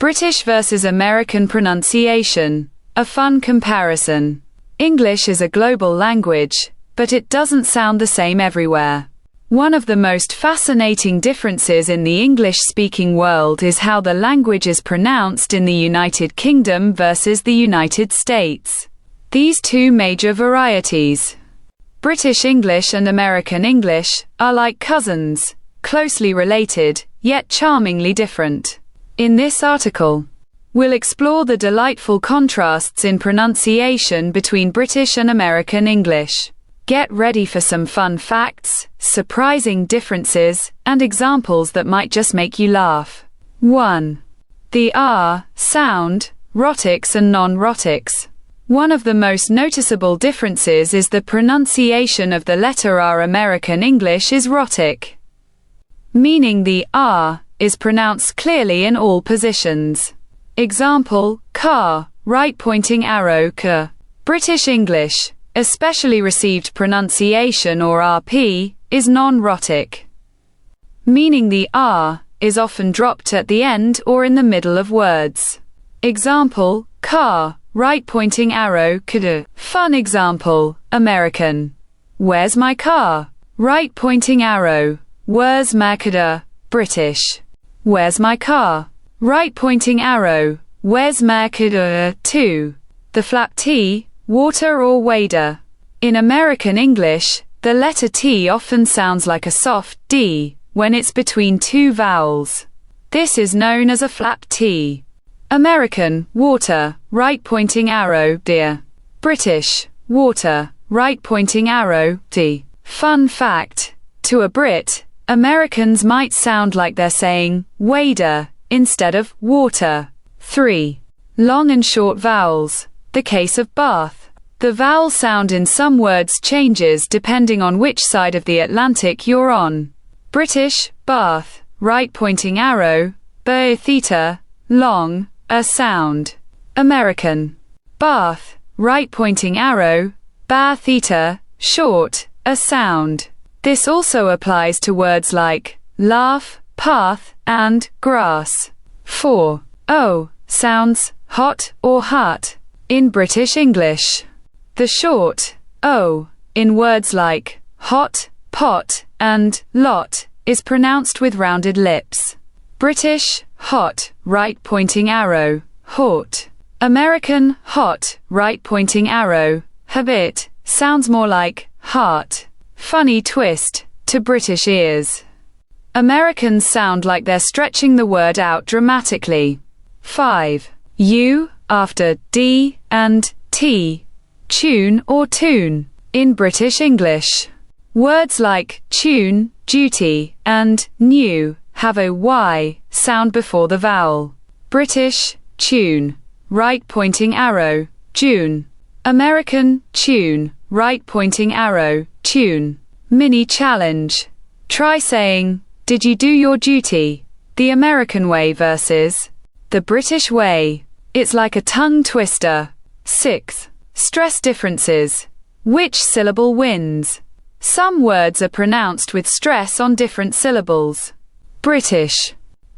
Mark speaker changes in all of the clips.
Speaker 1: British versus American pronunciation. A fun comparison. English is a global language, but it doesn't sound the same everywhere. One of the most fascinating differences in the English-speaking world is how the language is pronounced in the United Kingdom versus the United States. These two major varieties, British English and American English, are like cousins, closely related, yet charmingly different. In this article, we'll explore the delightful contrasts in pronunciation between British and American English. Get ready for some fun facts, surprising differences, and examples that might just make you laugh. 1. The R sound, rhotics and non-rhotics. One of the most noticeable differences is the pronunciation of the letter R. American English is rhotic, meaning the R is pronounced clearly in all positions. Example, car, right pointing arrow, k. British English, especially received pronunciation or RP, is non-rhotic, meaning the R is often dropped at the end or in the middle of words. Example, car, right pointing arrow, kd. Fun example, American. Where's my car? Right pointing arrow. Where's my kd? British. Where's my car? Right pointing arrow. Where's my kd? 2. The flap T, water or wader. In American English, the letter T often sounds like a soft D when it's between two vowels. This is known as a flap T. American, water, right pointing arrow, dear. British, water, right pointing arrow, D. Fun fact, to a Brit, Americans might sound like they're saying wader instead of water. 3. Long and short vowels. The case of bath. The vowel sound in some words changes depending on which side of the Atlantic you're on. British, bath, right pointing arrow, b theta, long, a sound. American, bath, right pointing arrow, ba theta, short, a sound. This also applies to words like laugh, path, and grass. 4. O sounds hot or hut in British English. The short O in words like hot, pot, and lot is pronounced with rounded lips. British, hot, right pointing arrow, hot. American, hot, right pointing arrow, habit, sounds more like heart. Funny twist, to British ears. Americans sound like they're stretching the word out dramatically. 5. U, after D and T. Tune or tune, in British English. Words like tune, duty, and new have a Y sound before the vowel. British, tune, right pointing arrow, June. American, tune, right pointing arrow, tune. Mini challenge. Try saying, did you do your duty? The American way versus the British way. It's like a tongue twister. 6. Stress differences. Which syllable wins? Some words are pronounced with stress on different syllables. British.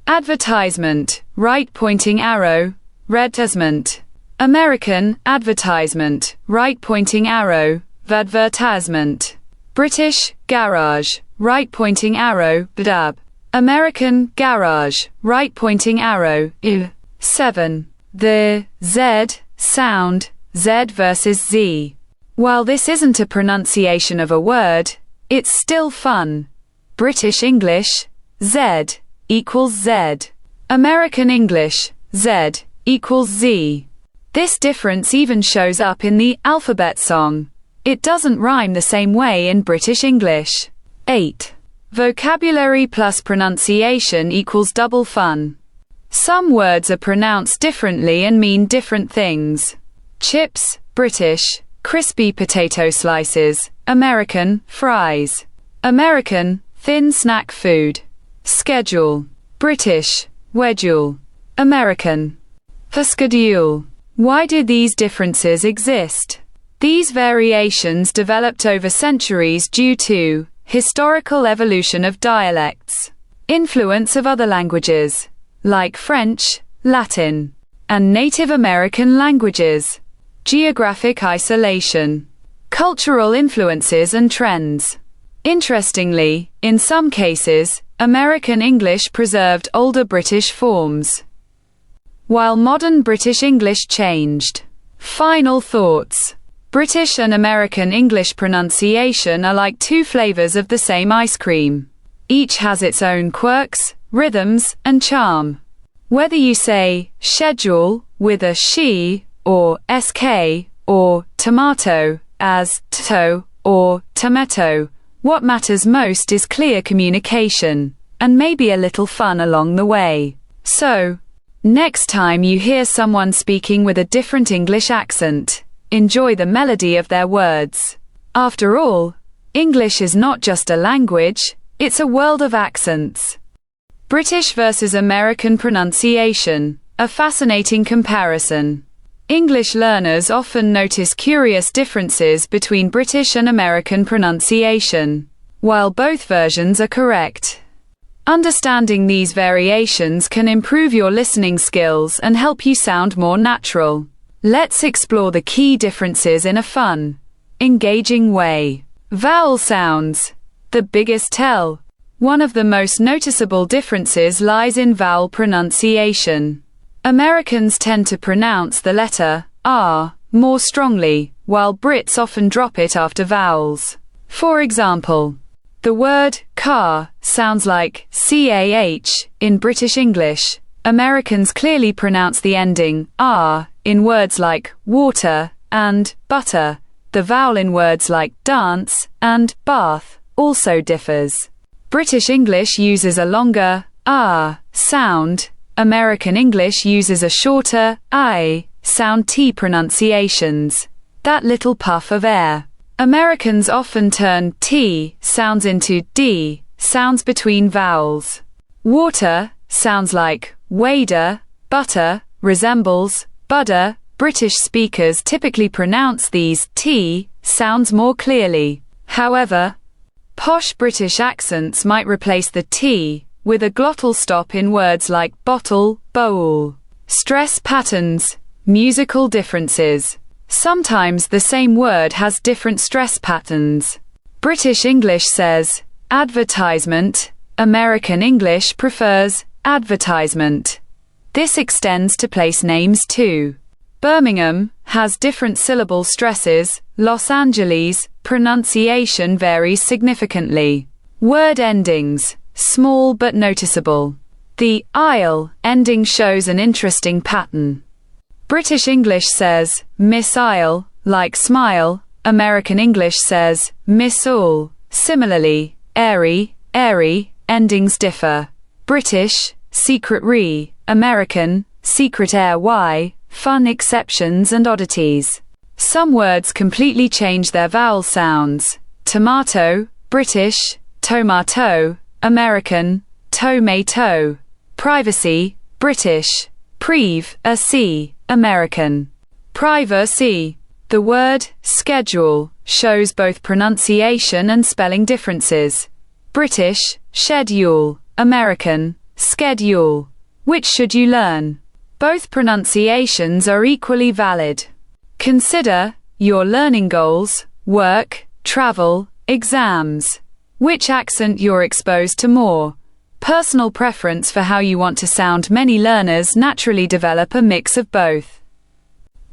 Speaker 1: Advertisement, right pointing arrow, advertisement. American, advertisement, right pointing arrow, advertisement. British, garage, right pointing arrow, dab. American, garage, right pointing arrow, il. 7. The Z sound, Z versus Z. While this isn't a pronunciation of a word, it's still fun. British English, Z equals Z. American English, Z equals Z. This difference even shows up in the alphabet song. It doesn't rhyme the same way in British English. 8. Vocabulary plus pronunciation equals double fun. Some words are pronounced differently and mean different things. Chips, British, crispy potato slices. American, fries. American, thin snack food. Schedule, British, wedule. American, schedule. Why do these differences exist? These variations developed over centuries due to historical evolution of dialects, influence of other languages, like French, Latin, and Native American languages. Geographic isolation. Cultural influences and trends. Interestingly, in some cases, American English preserved older British forms, while modern British English changed. Final thoughts. British and American English pronunciation are like two flavors of the same ice cream. Each has its own quirks, rhythms, and charm. Whether you say schedule with a she, or sk, or tomato as to, or tomato, what matters most is clear communication, and maybe a little fun along the way. So, next time you hear someone speaking with a different English accent, enjoy the melody of their words. After all, English is not just a language, it's a world of accents. British versus American pronunciation, a fascinating comparison. English learners often notice curious differences between British and American pronunciation, while both versions are correct. Understanding these variations can improve your listening skills and help you sound more natural. Let's explore the key differences in a fun, engaging way. Vowel sounds. The biggest tell. One of the most noticeable differences lies in vowel pronunciation. Americans tend to pronounce the letter R more strongly, while Brits often drop it after vowels. For example, the word car sounds like CAH in British English. Americans clearly pronounce the ending R in words like water and butter. The vowel in words like dance and bath also differs. British English uses a longer R sound. American English uses a shorter I sound T pronunciations. That little puff of air. Americans often turn T sounds into D sounds between vowels. Water sounds like wader, butter resembles budder. British speakers typically pronounce these T sounds more clearly. However, posh British accents might replace the T with a glottal stop in words like bottle, bowl. Stress patterns, musical differences. Sometimes the same word has different stress patterns. British English says advertisement. American English prefers advertisement. This extends to place names too. Birmingham has different syllable stresses. Los Angeles pronunciation varies significantly. Word endings. Small but noticeable. The "ile" ending shows an interesting pattern. British English says missile, like smile. American English says missile. Similarly, airy endings differ. British, secret re. American, secret air y. Fun exceptions and oddities. Some words completely change their vowel sounds. Tomato, British, tomato. American, tomato. Privacy, British. Privacy, American. Privacy. The word schedule shows both pronunciation and spelling differences. British, schedule. American, schedule. Which should you learn? Both pronunciations are equally valid. Consider your learning goals, work, travel, exams. Which accent you're exposed to more. Personal preference for how you want to sound. Many learners naturally develop a mix of both,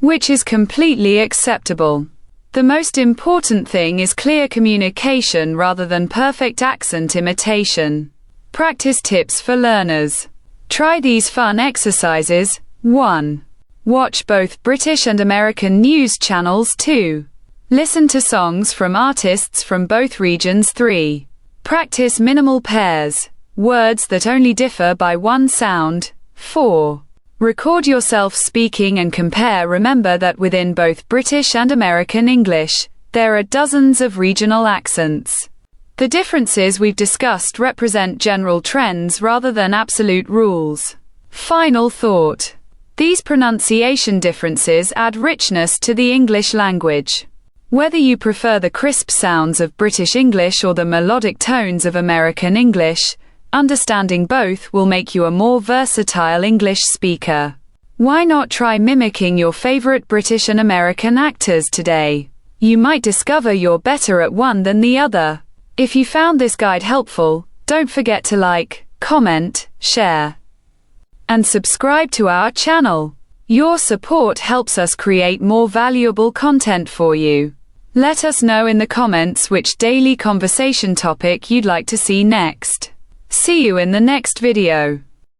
Speaker 1: which is completely acceptable. The most important thing is clear communication rather than perfect accent imitation. Practice tips for learners. Try these fun exercises. 1. Watch both British and American news channels. 2. Listen to songs from artists from both regions. 3. Practice minimal pairs, words that only differ by one sound. 4. Record yourself speaking and compare. Remember that within both British and American English, there are dozens of regional accents. The differences we've discussed represent general trends rather than absolute rules. Final thought. These pronunciation differences add richness to the English language. Whether you prefer the crisp sounds of British English or the melodic tones of American English, Understanding both will make you a more versatile English speaker. Why not try mimicking your favorite British and American actors today? You might discover you're better at one than the other. If you found this guide helpful, don't forget to like, comment, share, and subscribe to our channel. Your support helps us create more valuable content for you. Let us know in the comments which daily conversation topic you'd like to see next. See you in the next video.